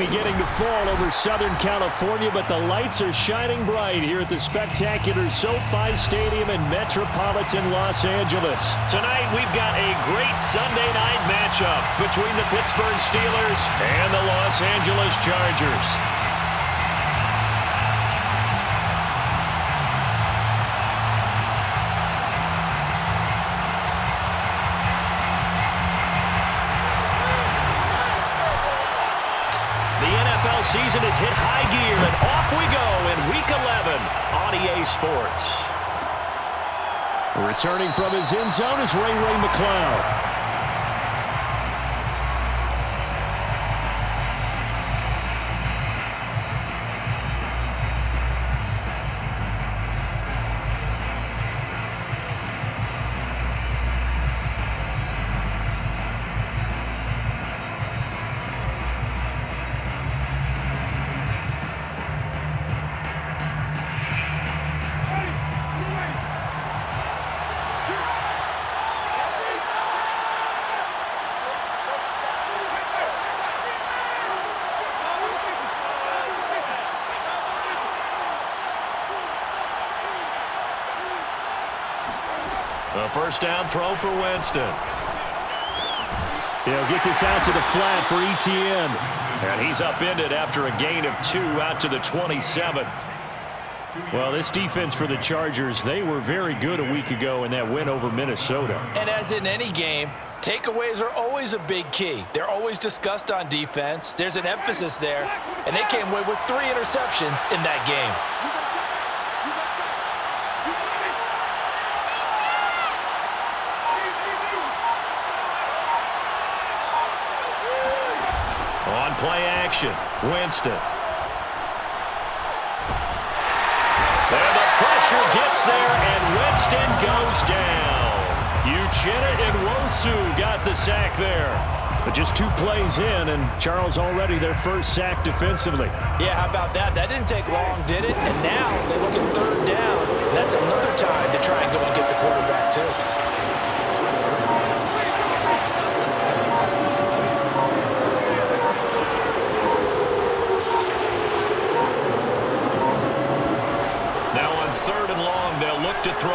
beginning to fall over Southern California, but the lights are shining bright here at the spectacular SoFi Stadium in metropolitan Los Angeles. Tonight, we've got a great Sunday night matchup between the Pittsburgh Steelers and the Los Angeles Chargers. Season has hit high gear, and off we go in Week 11 on EA Sports. Returning from his end zone is Ray McCloud. A first down throw for Winston. He'll get this out to the flat for Etienne. And he's upended after a gain of 2 out to the 27. Well, this defense for the Chargers, they were very good a week ago in that win over Minnesota. And as in any game, takeaways are always a big key. They're always discussed on defense. There's an emphasis there. And they came away with 3 interceptions in that game. On play action, Winston. And the pressure gets there, and Winston goes down. Uchenna and Nwosu got the sack there. But just 2 plays in, and Charles already their first sack defensively. Yeah, how about that? That didn't take long, did it? And now they look at 3rd down. That's another time to try and go and get the quarterback, too. To throw.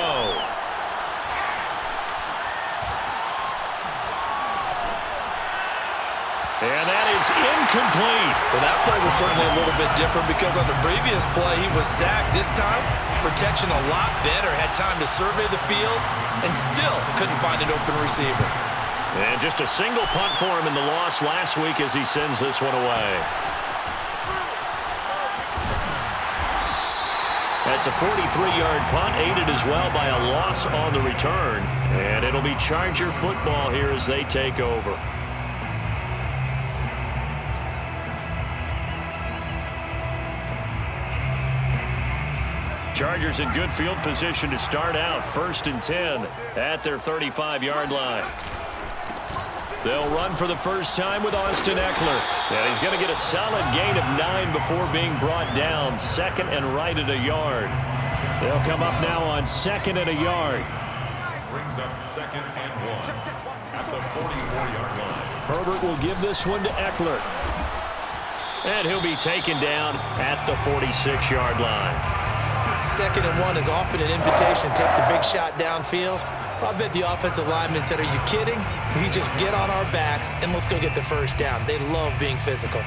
And that is incomplete. Well, that play was certainly a little bit different because on the previous play, he was sacked. This time, protection a lot better. Had time to survey the field and still couldn't find an open receiver. And just a single punt for him in the loss last week as he sends this one away. That's a 43-yard punt, aided as well by a loss on the return. And it'll be Charger football here as they take over. Chargers in good field position to start out. 1st and 10 at their 35-yard line. They'll run for the first time with Austin Eckler. And he's going to get a solid gain of 9 before being brought down. 2nd and right at a yard. They'll come up now on 2nd and a yard. Brings up 2nd and 1 at the 44-yard line. Herbert will give this one to Eckler. And he'll be taken down at the 46-yard line. 2nd and 1 is often an invitation to take the big shot downfield. I bet the offensive lineman said, "Are you kidding? We just get on our backs and let's go get the first down." They love being physical.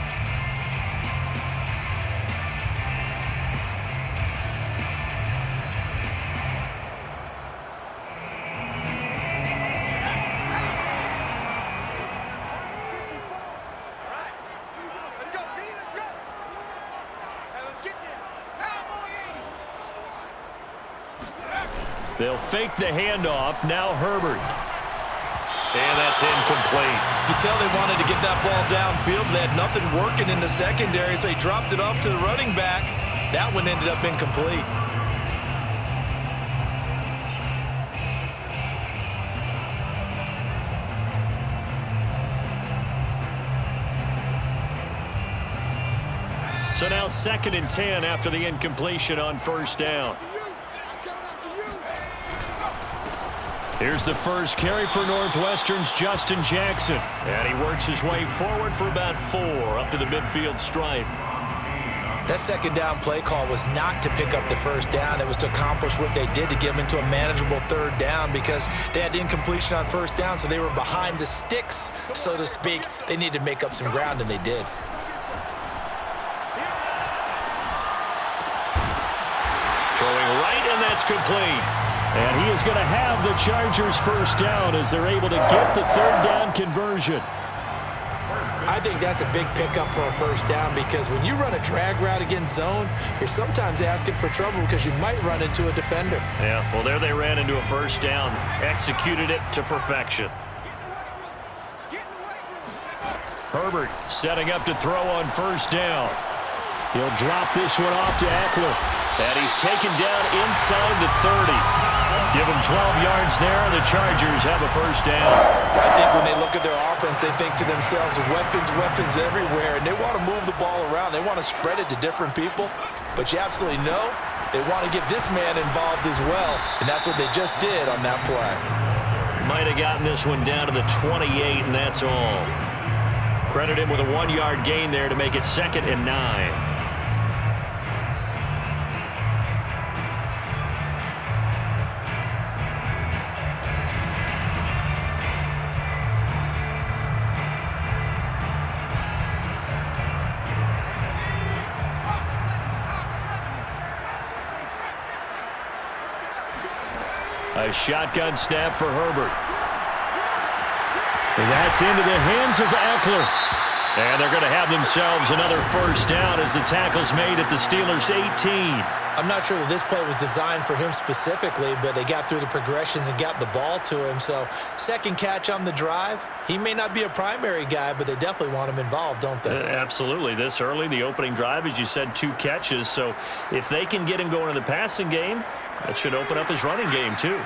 They'll fake the handoff. Now Herbert. And that's incomplete. You tell they wanted to get that ball downfield. They had nothing working in the secondary, so he dropped it off to the running back. That one ended up incomplete. So now 2nd and 10 after the incompletion on 1st down. Here's the first carry for Northwestern's Justin Jackson. And he works his way forward for about 4 up to the midfield stripe. That second down play call was not to pick up the first down. It was to accomplish what they did to get them into a manageable third down because they had incompletion on first down, so they were behind the sticks, so to speak. They needed to make up some ground, and they did. Throwing right, and that's complete. And he is going to have the Chargers first down as they're able to get the third down conversion. I think that's a big pickup for a first down because when you run a drag route against zone, you're sometimes asking for trouble because you might run into a defender. Yeah, well, there they ran into a first down, executed it to perfection. Herbert setting up to throw on first down. He'll drop this one off to Eckler. And he's taken down inside the 30. Give him 12 yards there, and the Chargers have a first down. I think when they look at their offense, they think to themselves, weapons, weapons everywhere, and they want to move the ball around. They want to spread it to different people, but you absolutely know they want to get this man involved as well, and that's what they just did on that play. Might have gotten this one down to the 28, and that's all. Credit him with a 1-yard gain there to make it 2nd and 9. A shotgun snap for Herbert. And that's into the hands of Eckler. And they're going to have themselves another first down as the tackle's made at the Steelers' 18. I'm not sure that this play was designed for him specifically, but they got through the progressions and got the ball to him. So second catch on the drive. He may not be a primary guy, but they definitely want him involved, don't they? Absolutely. This early, the opening drive, as you said, 2 catches. So if they can get him going in the passing game, that should open up his running game, too.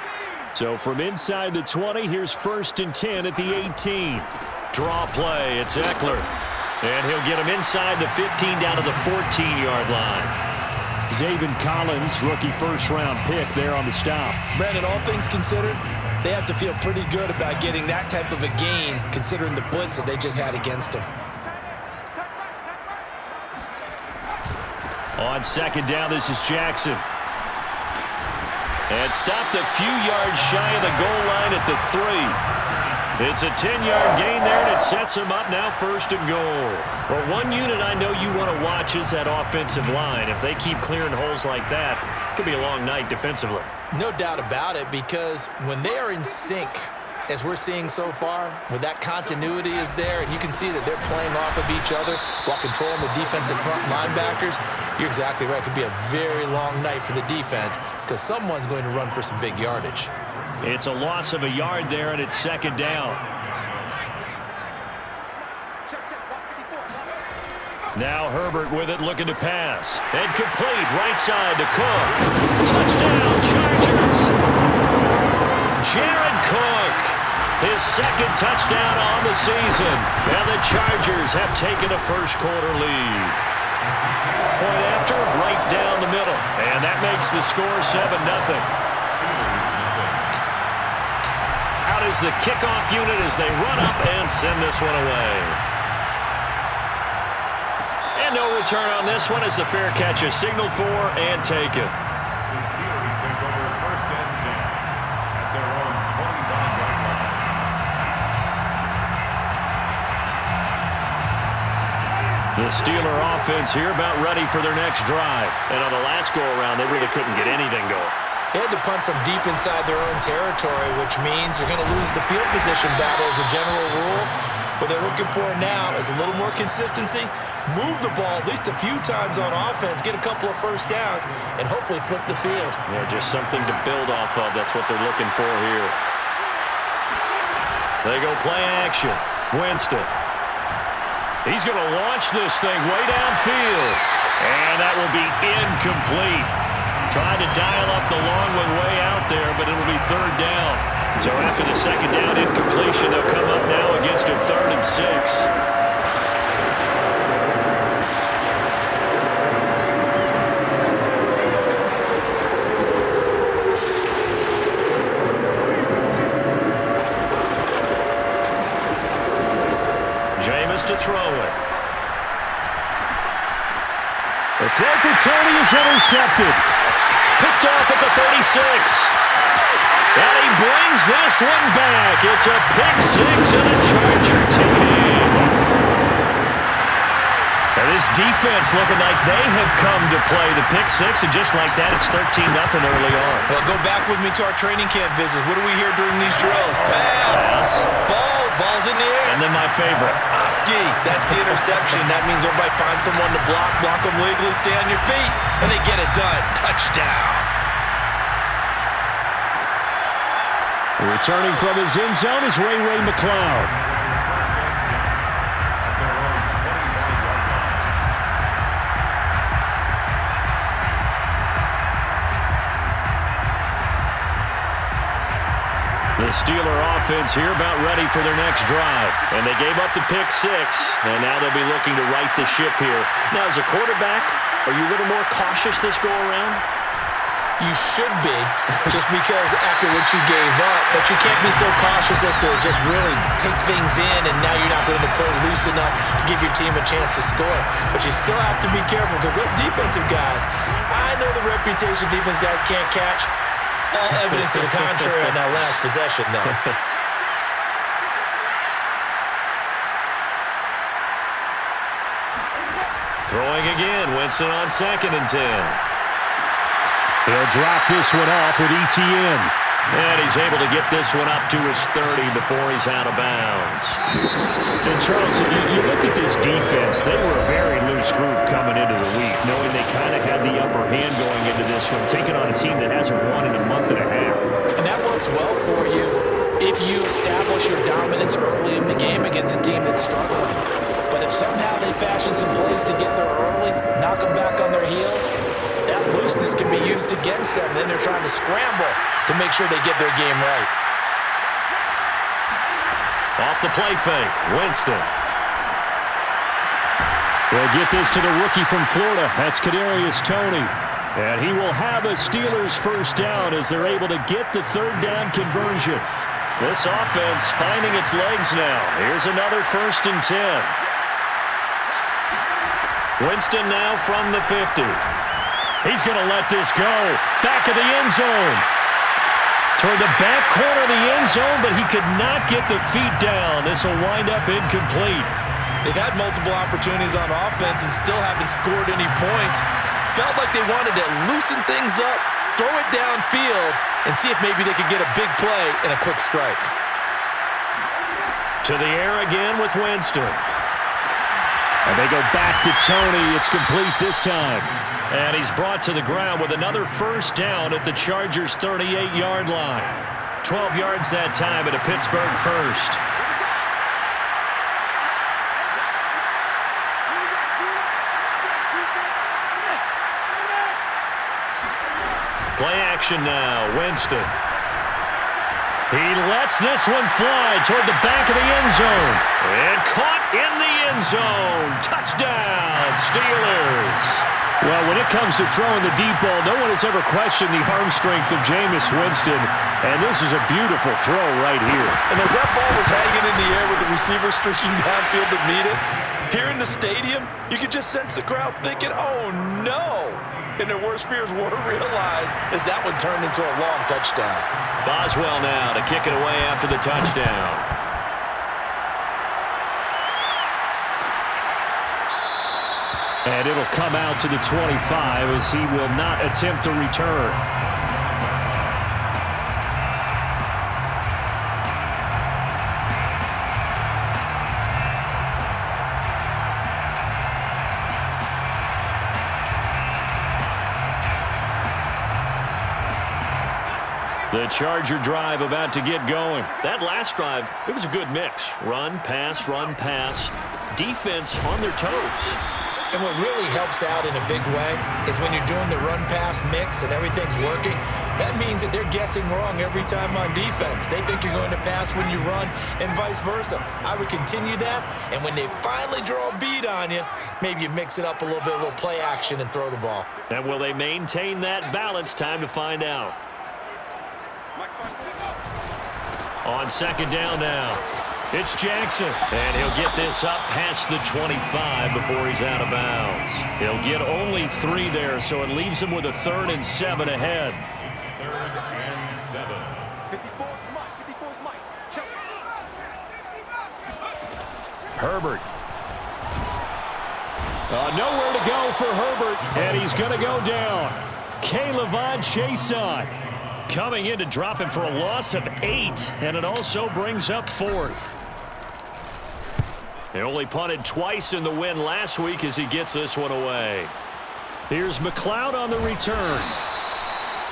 So from inside the 20, here's 1st and 10 at the 18. Draw play. It's Eckler. And he'll get him inside the 15 down to the 14-yard line. Zaven Collins, rookie first-round pick there on the stop. Brandon, all things considered, they have to feel pretty good about getting that type of a gain, considering the blitz that they just had against them. On 2nd down, this is Jackson. And stopped a few yards shy of the goal line at the 3. It's a 10-yard gain there, and it sets him up now 1st and goal. Well, one unit I know you want to watch is that offensive line. If they keep clearing holes like that, it could be a long night defensively. No doubt about it, because when they are in sync, as we're seeing so far, when that continuity is there, and you can see that they're playing off of each other while controlling the defensive front linebackers, you're exactly right. It could be a very long night for the defense because someone's going to run for some big yardage. It's a loss of a yard there, and it's 2nd down. Now Herbert with it, looking to pass. And complete, right side to Cook. Touchdown, Chargers! Jared Cook, his 2nd touchdown on the season. And the Chargers have taken a first-quarter lead. Point after, right down the middle. And that makes the score 7-0. Out is the kickoff unit as they run up and send this one away. And no return on this one as the fair catch is signaled for and taken. The Steelers take over 1st and 10 at their own 25-yard line. The Steeler offense here about ready for their next drive. And on the last go-around, they really couldn't get anything going. They had to punt from deep inside their own territory, which means you're going to lose the field position battle as a general rule. What they're looking for now is a little more consistency, move the ball at least a few times on offense, get a couple of first downs, and hopefully flip the field. Yeah, just something to build off of. That's what they're looking for here. They go play action. Winston. He's going to launch this thing way downfield. And that will be incomplete. Tried to dial up the long one way out there, but it'll be 3rd down. So after the 2nd down incompletion, they'll come up now against a 3rd and 6. goes to throw it. The throw for Tony is intercepted. Picked off at the 36. And he brings this one back. It's a pick six and a Charger TD. And this defense looking like they have come to play the pick six, and just like that, it's 13-0 early on. Well, go back with me to our training camp visits. What do we hear during these drills? Pass. Ball's in the air. And then my favorite. Oski, that's the interception. That means everybody find someone to block them legally, stay on your feet, and they get it done. Touchdown. Returning from his end zone is Ray McCloud. The Steeler offense here about ready for their next drive. And they gave up the pick six, and now they'll be looking to right the ship here. Now, as a quarterback, are you a little more cautious this go-around? You should be, just because after what you gave up, but you can't be so cautious as to just really take things in, and now you're not going to play loose enough to give your team a chance to score. But you still have to be careful, because those defensive guys, I know the reputation defense guys can't catch. All evidence to the contrary on that last possession, though. Throwing again, Winston on 2nd and 10. He'll drop this one off with ETN. And he's able to get this one up to his 30 before he's out of bounds. And Charles, you look at this defense, they were a very loose group coming into the week, knowing they kind of had the upper hand going into this one, taking on a team that hasn't won in a month and a half. And that works well for you if you establish your dominance early in the game against a team that's struggling. But if somehow they fashion some plays together early, knock them back on their heels, that looseness can be used against them. Then they're trying to scramble to make sure they get their game right. Off the play fake, Winston. They'll get this to the rookie from Florida. That's Kadarius Toney. And he will have a Steelers first down as they're able to get the third down conversion. This offense finding its legs now. Here's another 1st and 10. Winston now from the 50. He's going to let this go. Back of the end zone. Toward the back corner of the end zone, but he could not get the feet down. This will wind up incomplete. They've had multiple opportunities on offense and still haven't scored any points. Felt like they wanted to loosen things up, throw it downfield, and see if maybe they could get a big play and a quick strike. To the air again with Winston. And they go back to Toney. It's complete this time. And he's brought to the ground with another first down at the Chargers' 38-yard line. 12 yards that time at a Pittsburgh first. Play action now, Winston. He lets this one fly toward the back of the end zone. And caught in the end zone. Touchdown, Steelers. Well, when it comes to throwing the deep ball, no one has ever questioned the arm strength of Jameis Winston. And this is a beautiful throw right here. And as that ball was hanging in the air with the receiver streaking downfield to meet it, here in the stadium, you could just sense the crowd thinking, oh, no. And their worst fears were realized as that one turned into a long touchdown. Boswell now to kick it away after the touchdown. And it'll come out to the 25 as he will not attempt to return. The Charger drive about to get going. That last drive, it was a good mix. Run, pass, defense on their toes. And what really helps out in a big way is when you're doing the run-pass mix and everything's working, that means that they're guessing wrong every time on defense. They think you're going to pass when you run and vice versa. I would continue that, and when they finally draw a bead on you, maybe you mix it up a little bit, a little play action, and throw the ball. And will they maintain that balance? Time to find out. On second down now. It's Jackson. And he'll get this up past the 25 before he's out of bounds. He'll get only 3 there, so it leaves him with a 3rd and 7 ahead. It's 3rd and 7. Herbert. Nowhere to go for Herbert, and he's going to go down. K'Lavon Chaisson coming in to drop him for a loss of 8, and it also brings up 4th. He only punted twice in the win last week as he gets this one away. Here's McLeod on the return.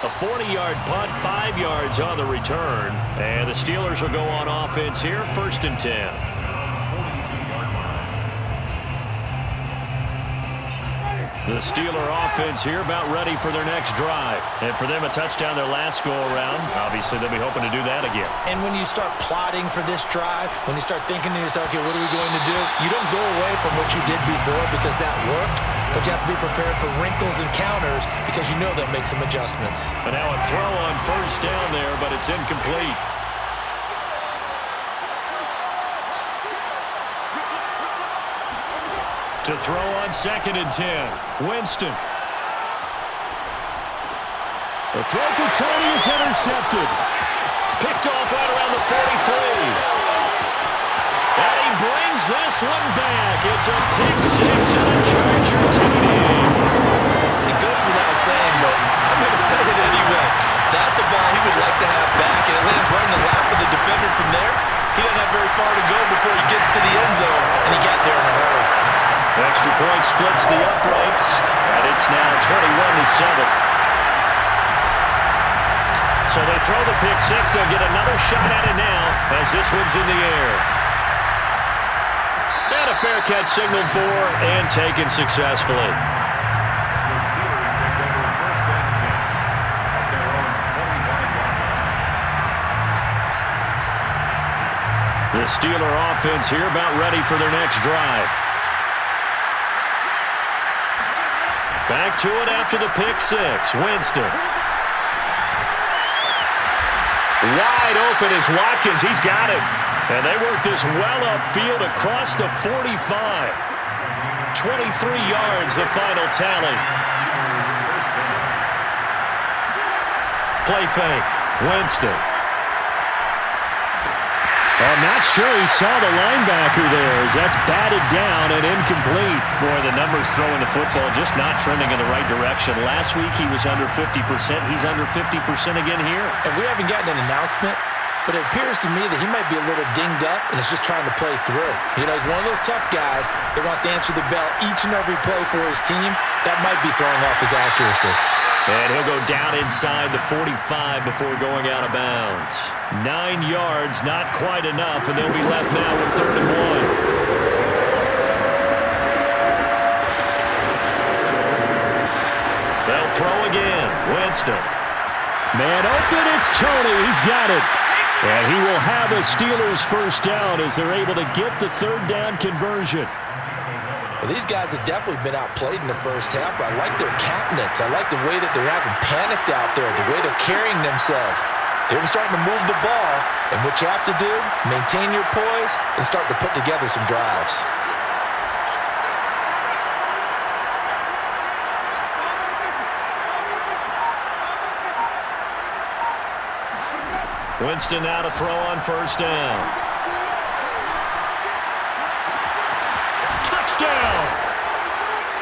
A 40-yard punt, 5 yards on the return, and the Steelers will go on offense here, 1st and 10. The Steeler offense here about ready for their next drive. And for them, a touchdown their last go-around. Obviously, they'll be hoping to do that again. And when you start plotting for this drive, when you start thinking to yourself, okay, what are we going to do? You don't go away from what you did before because that worked, but you have to be prepared for wrinkles and counters because you know they'll make some adjustments. And now a throw on 1st down there, but it's incomplete. To throw on 2nd and 10. Winston. The throw for Tony is intercepted. Picked off right around the 43. And he brings this one back. It's a pick 6 and a Charger TD. It goes without saying, but I'm going to say it anyway. That's a ball he would like to have back, and it lands right in the lap of the defender from there. He doesn't have very far to go before he gets to the end zone, and he got there in a hurry. Extra point splits the uprights, and it's now 21-7. So they throw the pick 6. They'll get another shot at it now as this one's in the air. And a fair catch signaled for and taken successfully. The Steelers take over 1st and 10 at their own 25-yard line. The Steeler offense here about ready for their next drive. Back to it after the pick 6. Winston. Wide open is Watkins. He's got it. And they work this well upfield across the 45. 23 yards, the final tally. Play fake. Winston. I'm not sure he saw the linebacker there as that's batted down and incomplete. Boy, the numbers throwing the football just not trending in the right direction. Last week he was under 50%. He's under 50% again here. And we haven't gotten an announcement, but it appears to me that he might be a little dinged up and is just trying to play through. You know, he's one of those tough guys that wants to answer the bell each and every play for his team. That might be throwing off his accuracy. And he'll go down inside the 45 before going out of bounds. 9 yards, not quite enough, and they'll be left now with 3rd and 1. They'll throw again. Winston. Man open, it's Tony. He's got it. And he will have a Steelers 1st down as they're able to get the 3rd down conversion. Well, these guys have definitely been outplayed in the first half. I like their countenance. I like the way that they're having panicked out there, the way they're carrying themselves. They're starting to move the ball, and what you have to do, maintain your poise and start to put together some drives. Winston now to throw on 1st down. Touchdown!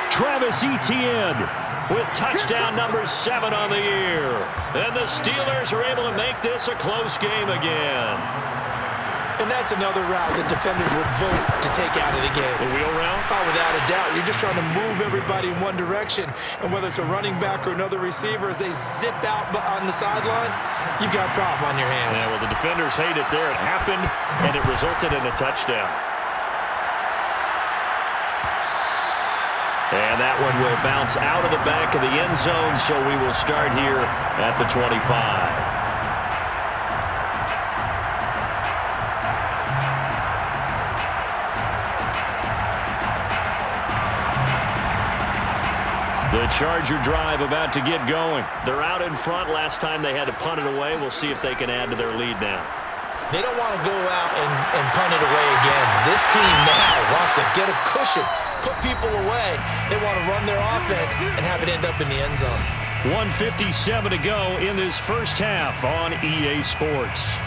Travis Etienne with touchdown number 7 on the year. And the Steelers are able to make this a close game again. And that's another route that defenders would vote to take out of the game. The wheel route? Oh, without a doubt. You're just trying to move everybody in one direction. And whether it's a running back or another receiver, as they zip out on the sideline, you've got a problem on your hands. Yeah, well, the defenders hate it there. It happened, and it resulted in a touchdown. And that one will bounce out of the back of the end zone, so we will start here at the 25. The Charger drive about to get going. They're out in front. Last time they had to punt it away. We'll see if they can add to their lead now. They don't want to go out and punt it away again. This team now wants to get a cushion, put people away. They want to run their offense and have it end up in the end zone. 1:57 to go in this first half on EA Sports.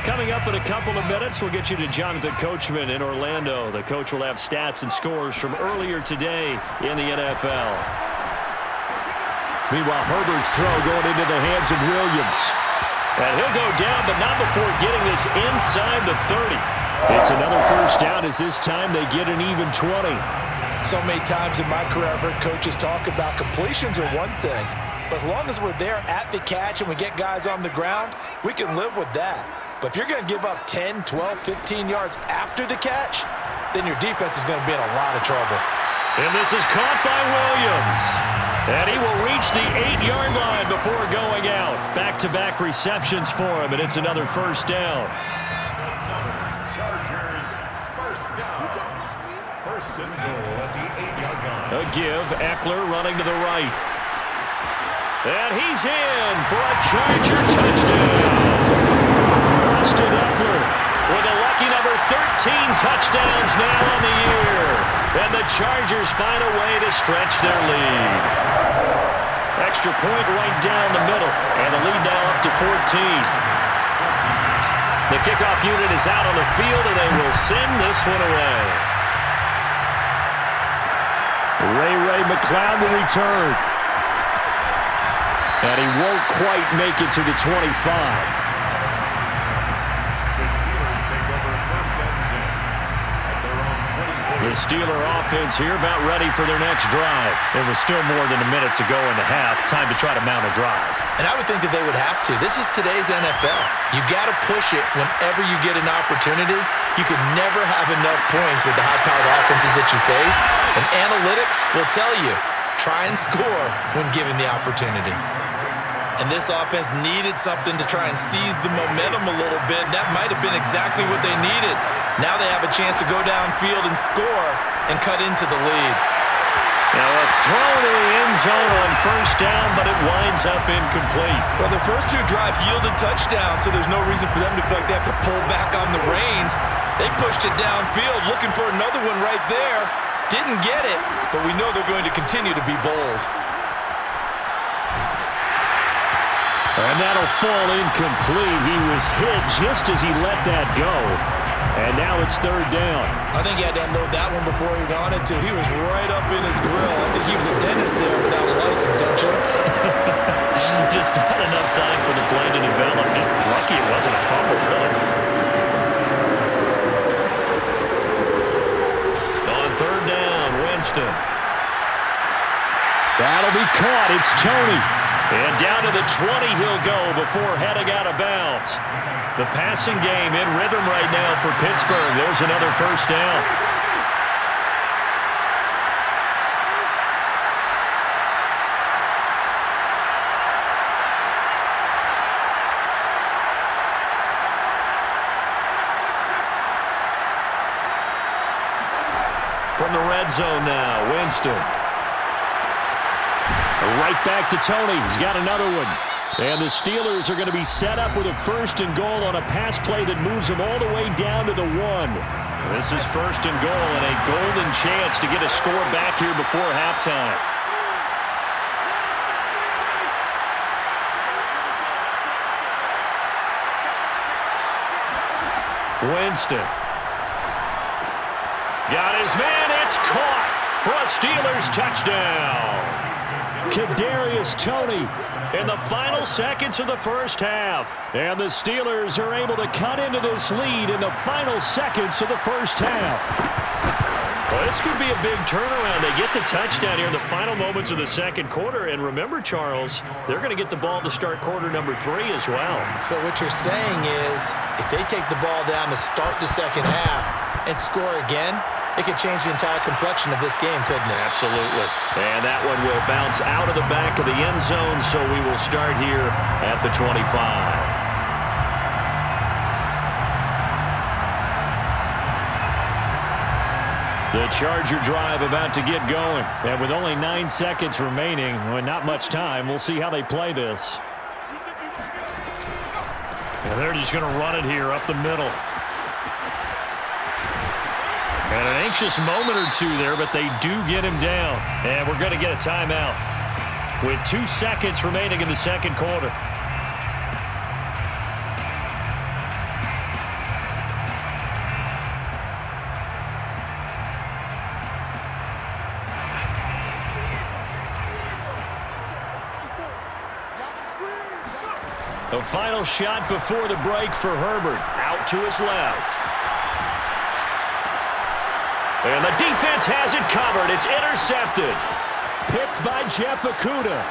Coming up in a couple of minutes, we'll get you to Jonathan Coachman in Orlando. The coach will have stats and scores from earlier today in the NFL. Meanwhile, Herbert's throw going into the hands of Williams. And he'll go down, but not before getting this inside the 30. It's another first down as this time they get an even 20. So many times in my career, I've heard coaches talk about completions are one thing. But as long as we're there at the catch and we get guys on the ground, we can live with that. But if you're going to give up 10, 12, 15 yards after the catch, then your defense is going to be in a lot of trouble. And this is caught by Williams. And he will reach the 8-yard line before going out. Back-to-back receptions for him, and it's another first down. Chargers, first down. First and goal at the 8-yard line. A give, Eckler running to the right. And he's in for a Charger touchdown. Austin Eckler with a lucky number 13 touchdowns now on the year. And the Chargers find a way to stretch their lead. Extra point right down the middle. And the lead now up to 14. The kickoff unit is out on the field, and they will send this one away. Ray McCloud will return. And he won't quite make it to the 25. The Steeler offense here about ready for their next drive. There was still more than a minute to go in the half. Time to try to mount a drive. And I would think that they would have to. This is today's NFL. You got to push it whenever you get an opportunity. You could never have enough points with the high-powered offenses that you face. And analytics will tell you, try and score when given the opportunity. And this offense needed something to try and seize the momentum a little bit. That might have been exactly what they needed. Now they have a chance to go downfield and score and cut into the lead. Now a throw to the end zone on first down, but it winds up incomplete. Well, the first two drives yielded touchdowns, so there's no reason for them to feel like they have to pull back on the reins. They pushed it downfield, looking for another one right there. Didn't get it, but we know they're going to continue to be bold. And that'll fall incomplete. He was hit just as he let that go. And now it's third down. I think he had to unload that one before he wanted to. He was right up in his grill. I think he was a dentist there without a license, don't you? Just not enough time for the play to develop. Just lucky it wasn't a fumble, really. On third down, Winston. That'll be caught. It's Tony. And down to the 20 he'll go before heading out of bounds. The passing game in rhythm right now for Pittsburgh. There's another first down. From the red zone now, Winston. Right back to Tony. He's got another one. And the Steelers are going to be set up with a first and goal on a pass play that moves them all the way down to the 1. This is first and goal and a golden chance to get a score back here before halftime. Winston. Got his man. It's caught for a Steelers touchdown. Kadarius Toney in the final seconds of the first half. And the Steelers are able to cut into this lead in the final seconds of the first half. Well, this could be a big turnaround. They get the touchdown here in the final moments of the second quarter. And remember, Charles, they're going to get the ball to start quarter number 3 as well. So what you're saying is if they take the ball down to start the second half and score again, it could change the entire complexion of this game, couldn't it? Absolutely. And that one will bounce out of the back of the end zone, so we will start here at the 25. The Charger drive about to get going. And with only 9 seconds remaining, well, not much time, we'll see how they play this. And they're just going to run it here up the middle. And an anxious moment or two there, but they do get him down. And we're going to get a timeout with 2 seconds remaining in the second quarter. The final shot before the break for Herbert. Out to his left. And the defense has it covered. It's intercepted. Picked by Jeff Okudah.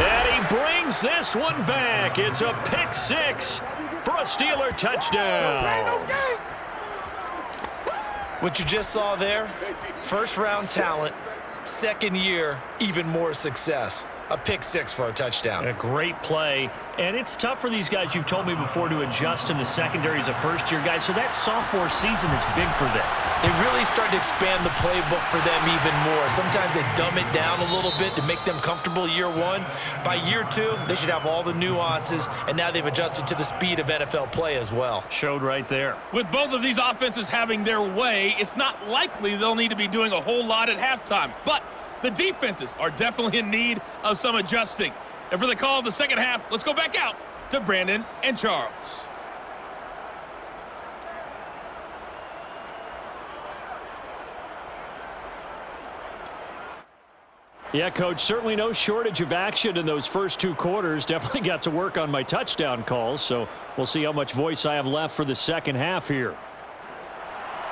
And he brings this one back. It's a pick six for a Steeler touchdown. What you just saw there, first-round talent, second year, even more success. A pick six for a touchdown. A great play. And it's tough for these guys, you've told me before, to adjust in the secondary as a first-year guy. So that sophomore season is big for them. They really start to expand the playbook for them even more. Sometimes they dumb it down a little bit to make them comfortable year one. By year two, they should have all the nuances, and now they've adjusted to the speed of NFL play as well. Showed right there. With both of these offenses having their way, it's not likely they'll need to be doing a whole lot at halftime. But the defenses are definitely in need of some adjusting. And for the call of the second half, let's go back out to Brandon and Charles. Yeah, Coach, certainly no shortage of action in those first 2 quarters. Definitely got to work on my touchdown calls, so we'll see how much voice I have left for the second half here.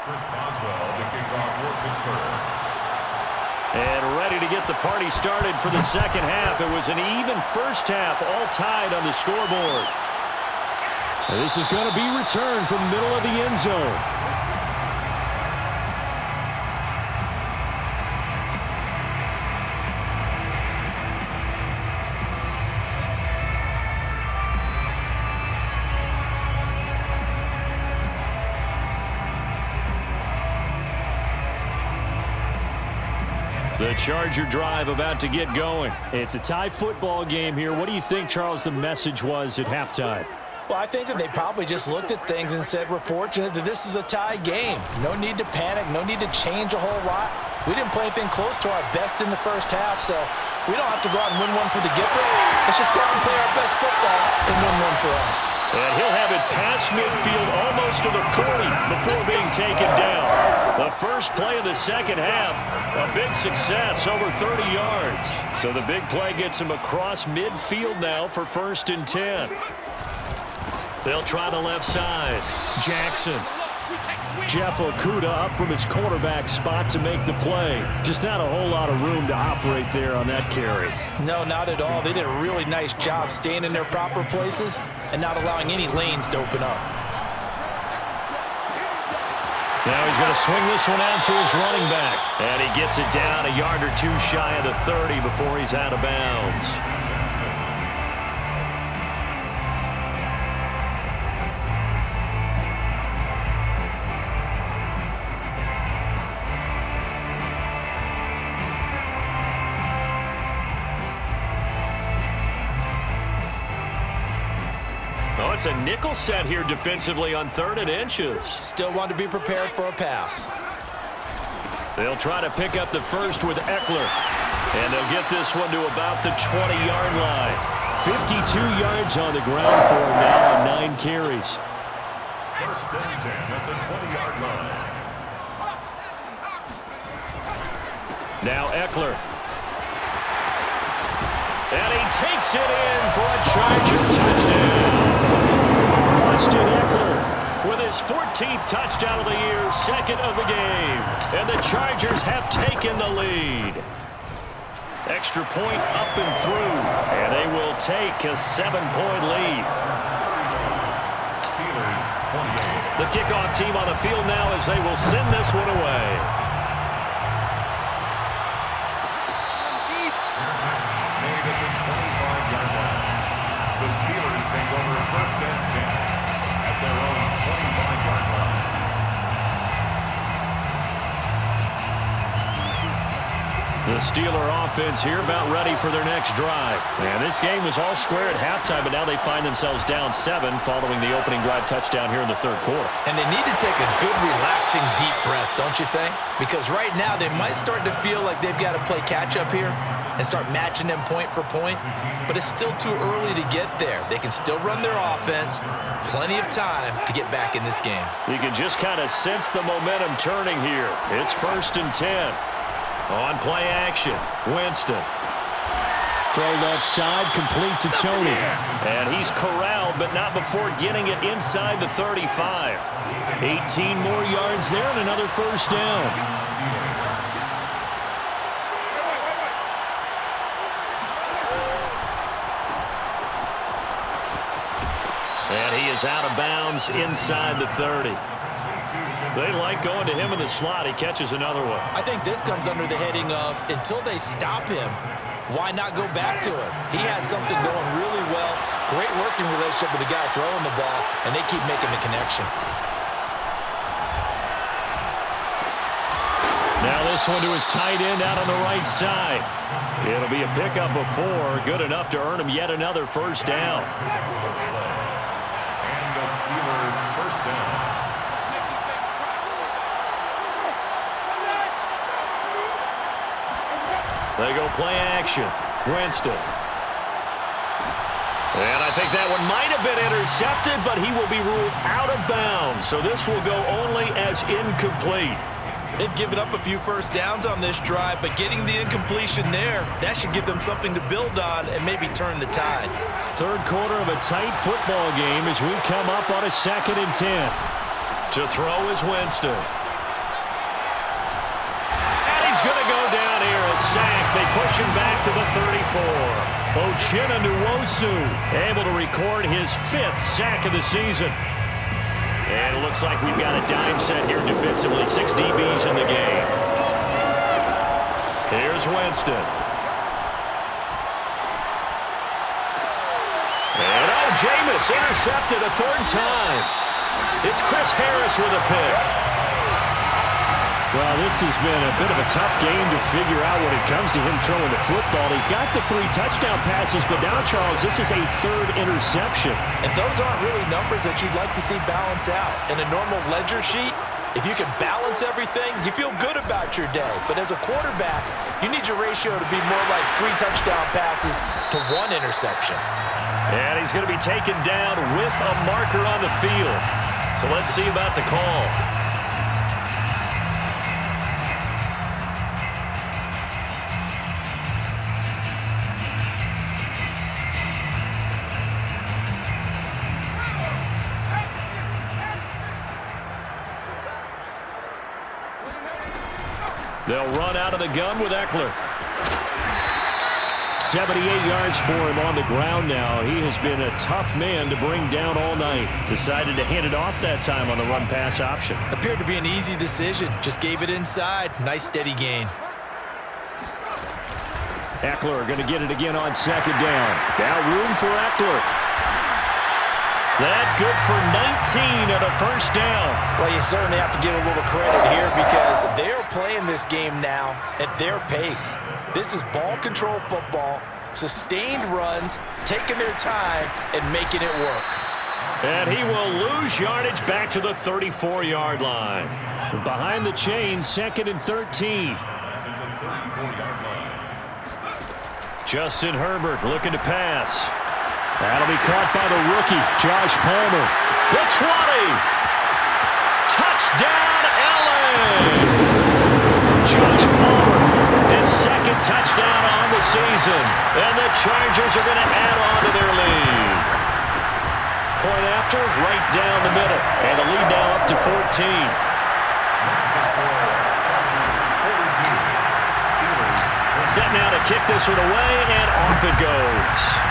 Chris Boswell, the kickoff for Pittsburgh. And ready to get the party started for the second half. It was an even first half, all tied on the scoreboard. And this is going to be returned from the middle of the end zone. The Charger drive about to get going. It's a tie football game here. What do you think, Charles, the message was at halftime? Well, I think that they probably just looked at things and said, we're fortunate that this is a tie game. No need to panic, no need to change a whole lot. We didn't play anything close to our best in the first half, so we don't have to go out and win one for the Gipper. Let's just go out and play our best football and win one for us. And he'll have it past midfield almost to the 40 before being taken down. The first play of the second half, a big success, over 30 yards. So the big play gets him across midfield now for 1st and 10. They'll try the left side. Jackson. Jeff Okudah up from his quarterback spot to make the play. Just not a whole lot of room to operate there on that carry. No, not at all. They did a really nice job staying in their proper places and not allowing any lanes to open up. Now he's going to swing this one out to his running back. And he gets it down a yard or two shy of the 30 before he's out of bounds. Oh, it's a nickel set here defensively on 3rd and inches. Still want to be prepared for a pass. They'll try to pick up the first with Eckler. And they'll get this one to about the 20-yard line. 52 yards on the ground for him now on 9 carries. 1st and 10 at the 20-yard line. Now Eckler. And he takes it in for a Charger touchdown. Austin Eckler with his 14th touchdown of the year, 2nd of the game. And the Chargers have taken the lead. Extra point up and through. And they will take a 7-point lead. Steelers 28. The kickoff team on the field now as they will send this one away. The Steelers take over 1st and 10 at their own 25-yard line. The Steeler offense here about ready for their next drive. And this game was all square at halftime, but now they find themselves down 7 following the opening drive touchdown here in the third quarter. And they need to take a good, relaxing, deep breath, don't you think? Because right now they might start to feel like they've got to play catch-up here and start matching them point for point. But it's still too early to get there. They can still run their offense. Plenty of time to get back in this game. You can just kind of sense the momentum turning here. It's 1st and 10. On play action, Winston. Throw left side, complete to Tony. And he's corralled, but not before getting it inside the 35. 18 more yards there and another first down. And he is out of bounds inside the 30. They like going to him in the slot. He catches another one. I think this comes under the heading of, until they stop him, why not go back to him? He has something going really well. Great working relationship with the guy throwing the ball, and they keep making the connection. Now this one to his tight end out on the right side. It'll be a pickup of 4. Good enough to earn him yet another first down. And a Steeler first down. They go play action. Winston. And I think that one might have been intercepted, but he will be ruled out of bounds. So this will go only as incomplete. They've given up a few first downs on this drive, but getting the incompletion there, that should give them something to build on and maybe turn the tide. Third quarter of a tight football game as we come up on a 2nd and 10. To throw is Winston. And he's going to go down here, a sack. They push him back to the 34. Uchenna able to record his 5th sack of the season. And it looks like we've got a dime set here defensively. 6 DBs in the game. Here's Winston. And Jameis intercepted a 3rd time. It's Chris Harris with a pick. Well, this has been a bit of a tough game to figure out when it comes to him throwing the football. He's got the 3 touchdown passes, but now, Charles, this is a 3rd interception. And those aren't really numbers that you'd like to see balance out. In a normal ledger sheet, if you can balance everything, you feel good about your day. But as a quarterback, you need your ratio to be more like 3 touchdown passes to 1 interception. And he's going to be taken down with a marker on the field. So let's see about the call. They'll run out of the gun with Eckler. 78 yards for him on the ground now. He has been a tough man to bring down all night. Decided to hand it off that time on the run-pass option. Appeared to be an easy decision. Just gave it inside. Nice, steady gain. Eckler going to get it again on 2nd down. Now room for Eckler. That good for 19 and a first down. Well, you certainly have to give a little credit here because they're playing this game now at their pace. This is ball control football, sustained runs, taking their time and making it work. And he will lose yardage back to the 34-yard line. Behind the chains, 2nd and 13. Justin Herbert looking to pass. That'll be caught by the rookie, Josh Palmer. The 20. Touchdown, Allen! Josh Palmer, his 2nd touchdown on the season. And the Chargers are going to add on to their lead. Point after, right down the middle. And the lead now up to 14. That's the score. Chargers 42. Steelers. Set now to kick this one away, and off it goes.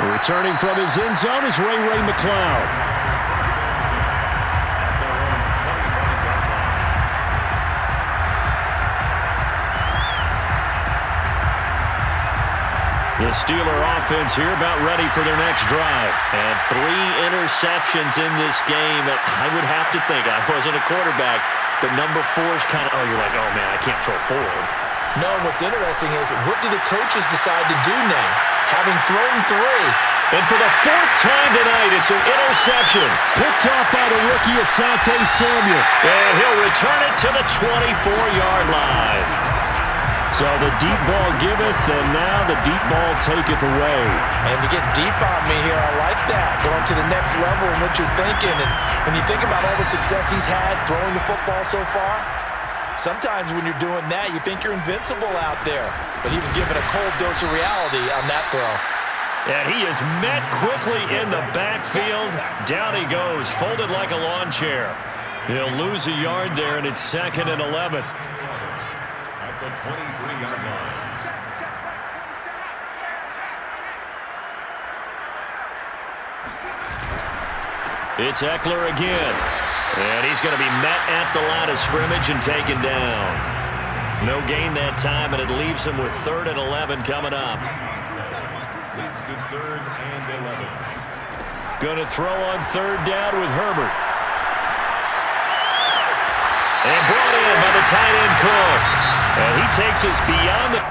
Returning from his end zone is Ray McCloud. The Steeler offense here about ready for their next drive. And 3 interceptions in this game. I would have to think, I wasn't a quarterback, but number 4 is kind of, oh, you're like, oh, man, I can't throw forward. No, and what's interesting is, what do the coaches decide to do now? Having thrown 3. And for the 4th time tonight, it's an interception. Picked off by the rookie Asante Samuel. And he'll return it to the 24-yard line. So the deep ball giveth, and now the deep ball taketh away. And you get deep on me here. I like that. Going to the next level and what you're thinking. And when you think about all the success he's had throwing the football so far, sometimes when you're doing that, you think you're invincible out there. But he was given a cold dose of reality on that throw. And he is met quickly in the backfield. Down he goes, folded like a lawn chair. He'll lose a yard there, and it's 2nd and 11. At the 23-yard line. It's Eckler again. And he's going to be met at the line of scrimmage and taken down. No gain that time, and it leaves him with 3rd and 11 coming up. Leads to 3rd and 11. Going to throw on 3rd down with Herbert. And brought in by the tight end Cook. And he takes us beyond the...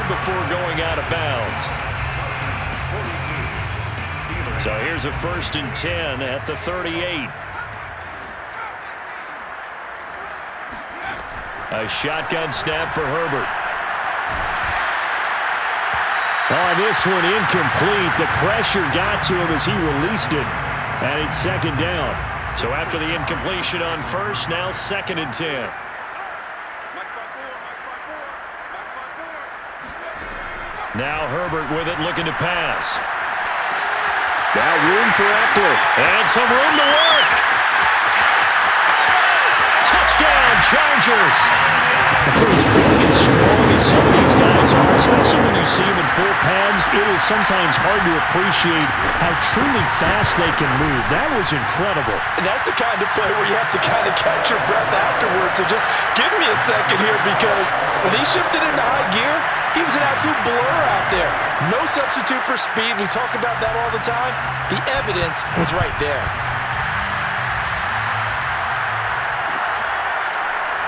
before going out of bounds. So here's a 1st and 10 at the 38. A shotgun snap for Herbert. On this one, incomplete. The pressure got to him as he released it, and it's 2nd down. So after the incompletion on 1st, now 2nd and 10. Now Herbert with it, looking to pass. Now room for Eckler. And some room to work. Touchdown, Chargers. For as big and strong as some of these guys are, especially when you see them in full pads, it is sometimes hard to appreciate how truly fast they can move. That was incredible. And that's the kind of play where you have to kind of catch your breath afterwards. So just give me a second here, because when he shifted into high gear, he was an absolute blur out there. No substitute for speed. We talk about that all the time. The evidence was right there.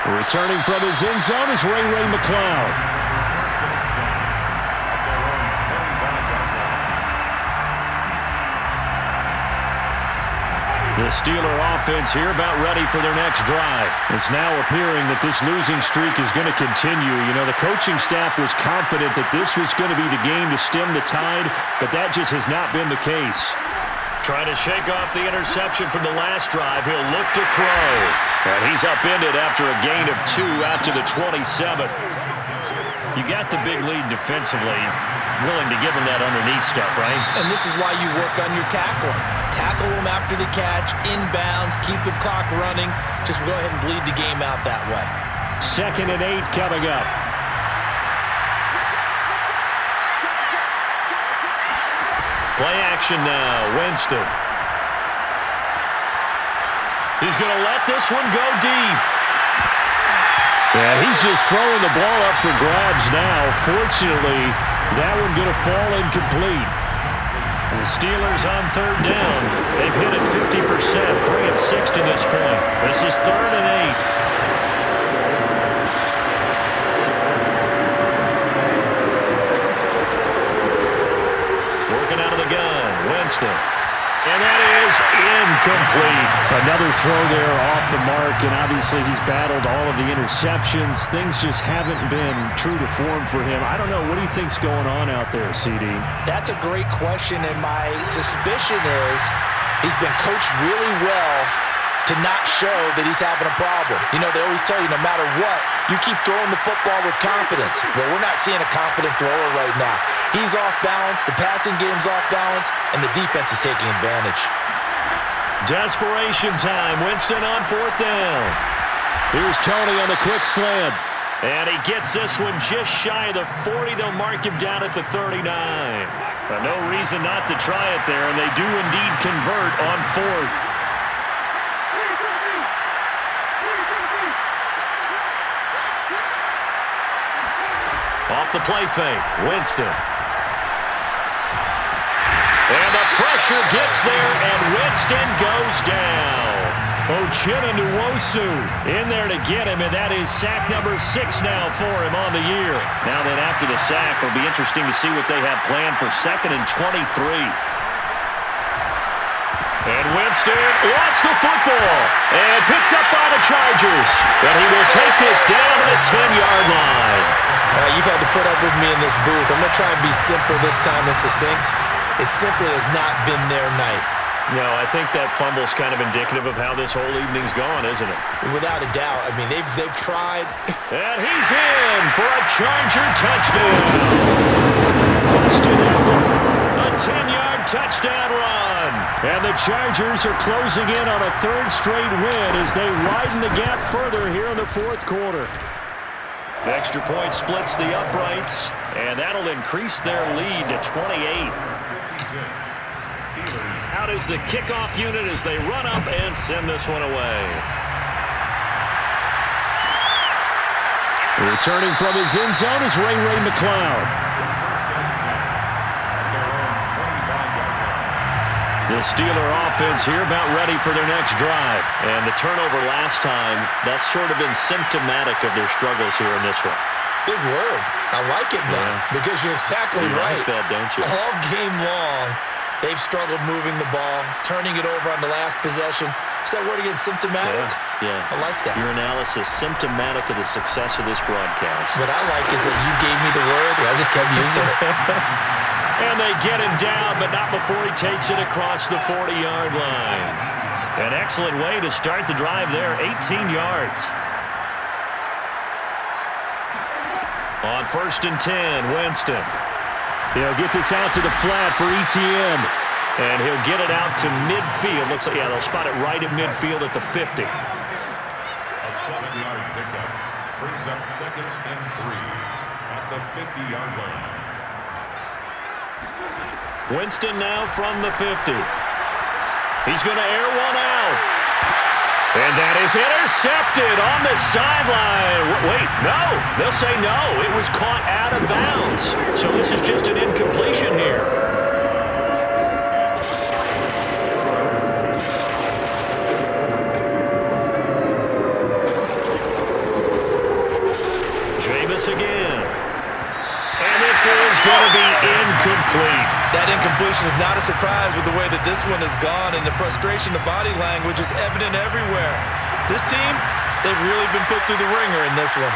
Returning from his end zone is Ray McCloud. The Steeler offense here about ready for their next drive. It's now appearing that this losing streak is going to continue. You know, the coaching staff was confident that this was going to be the game to stem the tide, but that just has not been the case. Trying to shake off the interception from the last drive. He'll look to throw. And he's upended after a gain of 2 out to the 27. You got the big lead defensively. Willing to give him that underneath stuff, right? And this is why you work on your tackling. Tackle them after the catch, inbounds, keep the clock running. Just go ahead and bleed the game out that way. 2nd and 8 coming up. Play action now, Winston. He's going to let this one go deep. Yeah, he's just throwing the ball up for grabs now. Fortunately, that one going to fall incomplete. The Steelers on 3rd down. They've hit it 50%, 3 of 6 to this point. This is 3rd and 8. Working out of the gun, Winston. And that is incomplete. Another throw there off the mark, and obviously he's battled all of the interceptions. Things just haven't been true to form for him. I don't know. What do you think's going on out there, CD? That's a great question, and my suspicion is he's been coached really well to not show that he's having a problem. You know, they always tell you no matter what, you keep throwing the football with confidence. Well, we're not seeing a confident thrower right now. He's off balance, the passing game's off balance, and the defense is taking advantage. Desperation time. Winston on 4th down. Here's Tony on the quick slant. And he gets this one just shy of the 40. They'll mark him down at the 39. But no reason not to try it there, and they do indeed convert on 4th. off the play fake. Winston. And the pressure gets there, and Winston goes down. Uchenna in there to get him, and that is sack number 6 now for him on the year. Now then, after the sack, it'll be interesting to see what they have planned for 2nd and 23. And Winston lost the football and picked up by the Chargers. But he will take this down to the 10-yard line. You've had to put up with me in this booth. I'm going to try and be simple this time and succinct. It simply has not been their night. No, I think that fumble's kind of indicative of how this whole evening's gone, isn't it? Without a doubt. I mean, they've tried. And he's in for a Charger touchdown. Austin Eckler, a 10-yard touchdown run. And the Chargers are closing in on a 3rd straight win as they widen the gap further here in the 4th quarter. The extra point splits the uprights, and that'll increase their lead to 28. Out is the kickoff unit as they run up and send this one away. Returning from his end zone is Ray McCloud. The Steeler offense here about ready for their next drive. And the turnover last time, that's sort of been symptomatic of their struggles here in this one. Big word. I like it, though, because you're exactly right. You like that, don't you? All game long, they've struggled moving the ball, turning it over on the last possession. Is that word again, symptomatic? Yeah. I like that. Your analysis, symptomatic of the success of this broadcast. What I like is that you gave me the word, and I just kept using it. And they get him down, but not before he takes it across the 40-yard line. An excellent way to start the drive there, 18 yards. On 1st and 10, Winston. He'll get this out to the flat for ETN. And he'll get it out to midfield. Looks like, yeah, they'll spot it right at midfield at the 50. A 7-yard pickup brings up 2nd and 3 at the 50-yard line. Winston now from the 50. He's going to air one out. And that is intercepted on the sideline. Wait, no. They'll say no. It was caught out of bounds. So this is just an incompletion here. Jameis again. And this is going to be incomplete. That incompletion is not a surprise with the way that this one has gone, and the frustration of body language is evident everywhere. This team, they've really been put through the ringer in this one.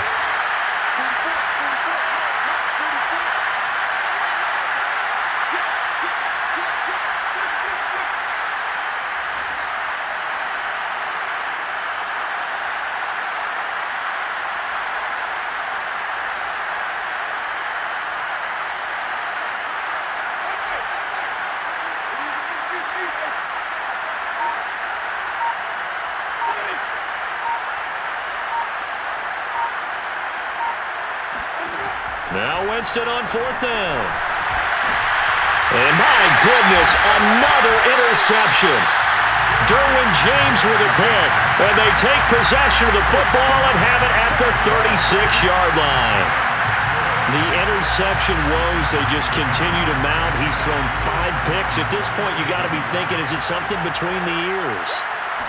Now Winston on 4th down. And my goodness, another interception. Derwin James with a pick. And they take possession of the football and have it at the 36-yard line. The interception woes, they just continue to mount. He's thrown 5 picks. At this point, you got to be thinking, is it something between the ears?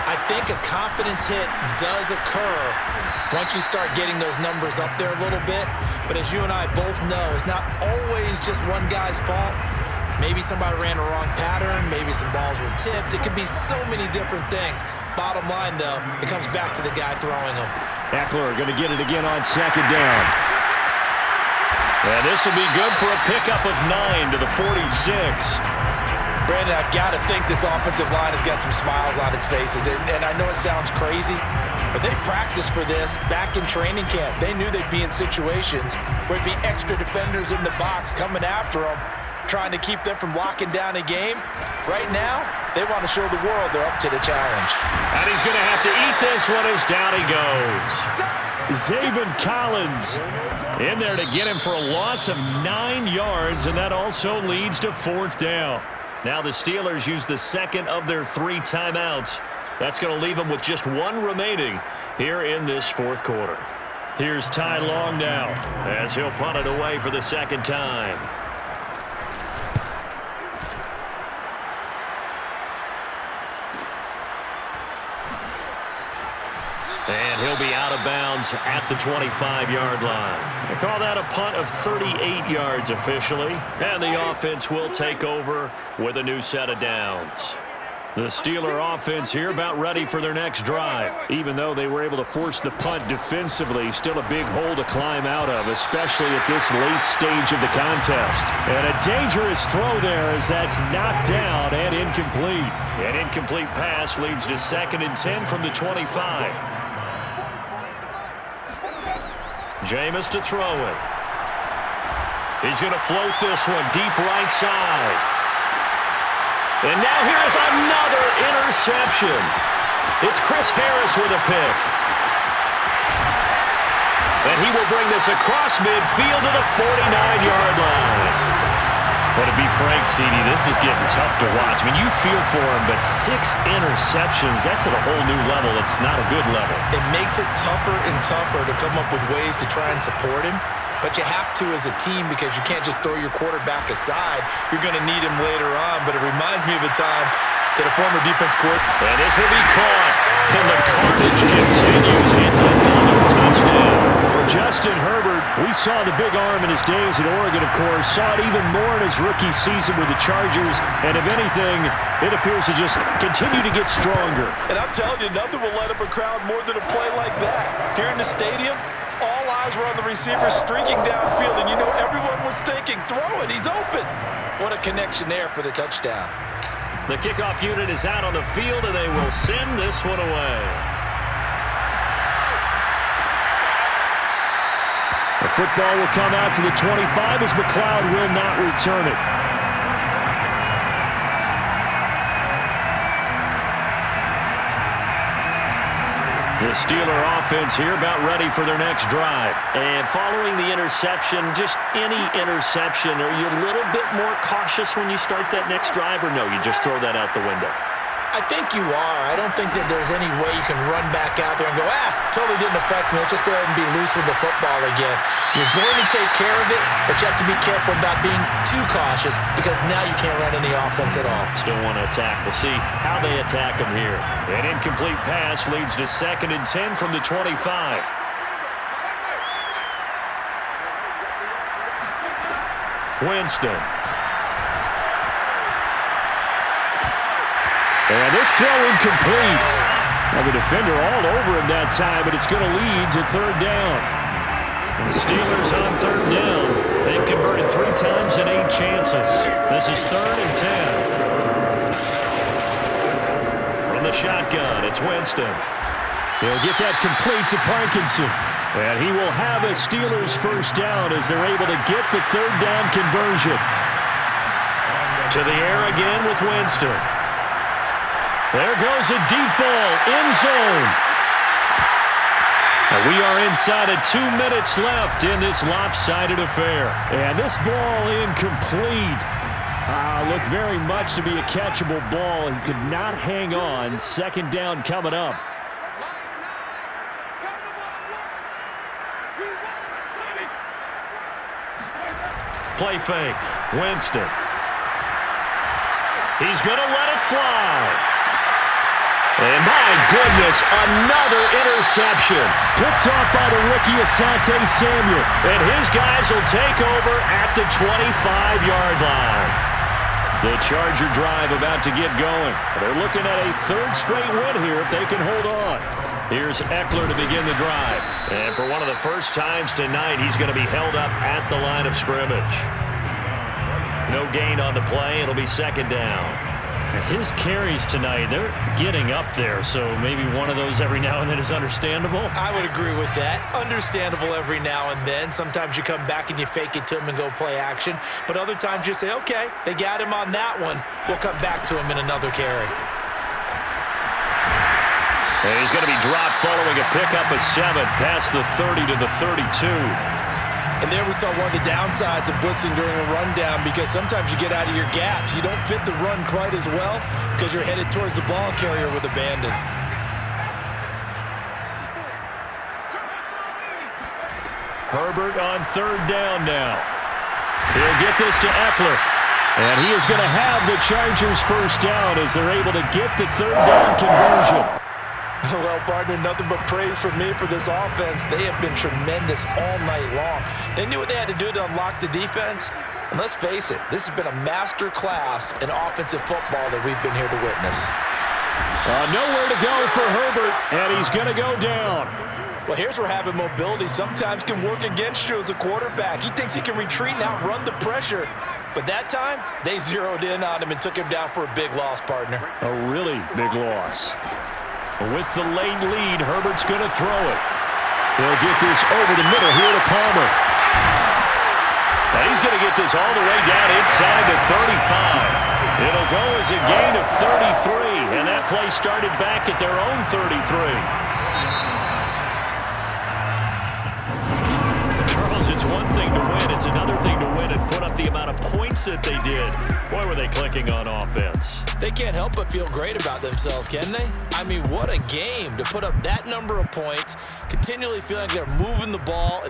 I think a confidence hit does occur once you start getting those numbers up there a little bit. But as you and I both know, it's not always just one guy's fault. Maybe somebody ran a wrong pattern. Maybe some balls were tipped. It could be so many different things. Bottom line, though, it comes back to the guy throwing them. Eckler going to get it again on 2nd down. And this will be good for a pickup of 9 to the 46. Brandon, I've got to think this offensive line has got some smiles on its faces. And I know it sounds crazy, but they practiced for this back in training camp. They knew they'd be in situations where it'd be extra defenders in the box coming after them, trying to keep them from locking down a game. Right now, they want to show the world they're up to the challenge. And he's going to have to eat this one as down he goes. Zaven Collins in there to get him for a loss of 9 yards, and that also leads to 4th down. Now the Steelers use the 2nd of their 3 timeouts. That's going to leave them with just 1 remaining here in this 4th quarter. Here's Ty Long now, as he'll punt it away for the second time. And he'll be out of bounds at the 25-yard line. They call that a punt of 38 yards officially. And the offense will take over with a new set of downs. The Steeler offense here about ready for their next drive. Even though they were able to force the punt defensively, still a big hole to climb out of, especially at this late stage of the contest. And a dangerous throw there as that's knocked down and incomplete. An incomplete pass leads to 2nd and 10 from the 25. Jameis to throw it. He's going to float this one deep right side. And now here's another interception. It's Chris Harris with a pick. And he will bring this across midfield to the 49-yard line. But to be frank, CD, this is getting tough to watch. I mean, you feel for him, but 6 interceptions, that's at a whole new level. It's not a good level. It makes it tougher and tougher to come up with ways to try and support him. But you have to as a team because you can't just throw your quarterback aside. You're going to need him later on. But it reminds me of a time that a former defense coordinator. And this will be caught. And the carnage continues. It's another touchdown. For Justin Herbert, we saw the big arm in his days at Oregon, of course. Saw it even more in his rookie season with the Chargers. And if anything, it appears to just continue to get stronger. And I'm telling you, nothing will light up a crowd more than a play like that. Here in the stadium, all eyes were on the receiver streaking downfield, and you know everyone was thinking, throw it, he's open. What a connection there for the touchdown. The kickoff unit is out on the field, and they will send this one away. The football will come out to the 25 as McLeod will not return it. The Steeler offense here about ready for their next drive. And following the interception, just any interception, are you a little bit more cautious when you start that next drive, or no, you just throw that out the window? I think you are. I don't think that there's any way you can run back out there and go, totally didn't affect me. Let's just go ahead and be loose with the football again. You're going to take care of it, but you have to be careful about being too cautious because now you can't run any offense at all. Still want to attack. We'll see how they attack them here. An incomplete pass leads to 2nd and 10 from the 25. Winston. And this throw incomplete. Now the defender all over him that time, but it's going to lead to 3rd down. And the Steelers on 3rd down. They've converted 3 times in 8 chances. This is 3rd and 10. From the shotgun, it's Winston. He'll get that complete to Parkinson. And he will have a Steelers first down as they're able to get the 3rd down conversion. To the air again with Winston. There goes a deep ball, end zone. And we are inside of 2 minutes left in this lopsided affair. And this ball incomplete. Looked very much to be a catchable ball. He could not hang on. 2nd down coming up. Play fake. Winston. He's going to let it fly. And my goodness, another interception. Picked off by the rookie Asante Samuel. And his guys will take over at the 25-yard line. The Charger drive about to get going. They're looking at a 3rd straight win here if they can hold on. Here's Eckler to begin the drive. And for one of the first times tonight, he's going to be held up at the line of scrimmage. No gain on the play. It'll be 2nd down. His carries tonight, they're getting up there, so maybe one of those every now and then is understandable. I would agree with that. Understandable every now and then. Sometimes you come back and you fake it to him and go play action. But other times you say, okay, they got him on that one. We'll come back to him in another carry. And he's going to be dropped following a pickup of 7 past the 30 to the 32. And there we saw one of the downsides of blitzing during a rundown because sometimes you get out of your gaps. You don't fit the run quite as well because you're headed towards the ball carrier with abandon. Herbert on third down now. He'll get this to Eckler. And he is going to have the Chargers first down as they're able to get the third down conversion. Well, partner, nothing but praise from me for this offense. They have been tremendous all night long. They knew what they had to do to unlock the defense. And let's face it, this has been a master class in offensive football that we've been here to witness. Nowhere to go for Herbert, and he's going to go down. Well, here's where having mobility sometimes can work against you as a quarterback. He thinks he can retreat and outrun the pressure. But that time, they zeroed in on him and took him down for a big loss, partner. A really big loss. With the late lead, Herbert's going to throw it. He'll get this over the middle here to Palmer. And he's going to get this all the way down inside the 35. It'll go as a gain of 33, and that play started back at their own 33. Charles, it's one thing to win. It's another thing to win and put up the amount of points that they did. Boy, were they clicking on offense. They can't help but feel great about themselves, can they? I mean, what a game to put up that number of points, continually feeling like they're moving the ball.